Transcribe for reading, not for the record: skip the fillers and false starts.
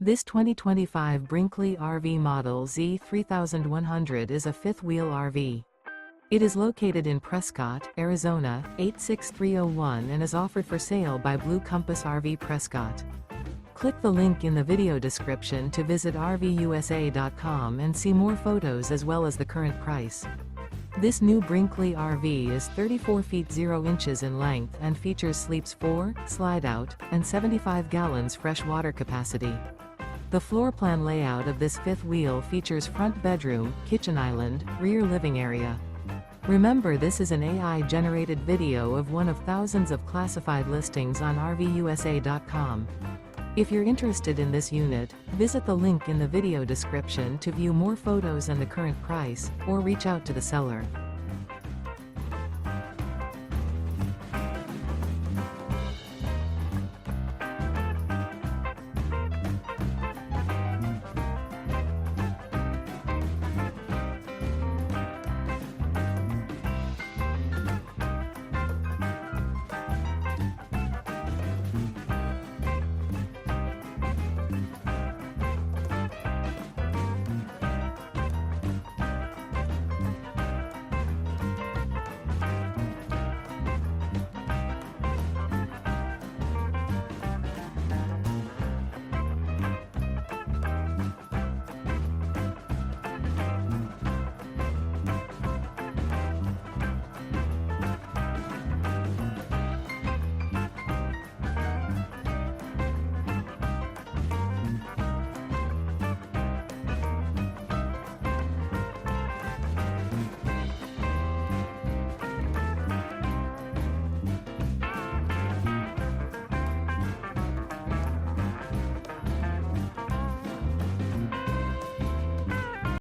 This 2025 Brinkley RV Model Z 3100 is a fifth-wheel RV. It is located in Prescott, Arizona, 86301 and is offered for sale by Blue Compass RV Prescott. Click the link in the video description to visit RVUSA.com and see more photos as well as the current price. This new Brinkley RV is 34 feet 0 inches in length and features sleeps 4, slide-out, and 75 gallons fresh water capacity. The floor plan layout of this fifth wheel features front bedroom, kitchen island, rear living area. Remember, this is an AI-generated video of one of thousands of classified listings on RVUSA.com. If you're interested in this unit, visit the link in the video description to view more photos and the current price, or reach out to the seller.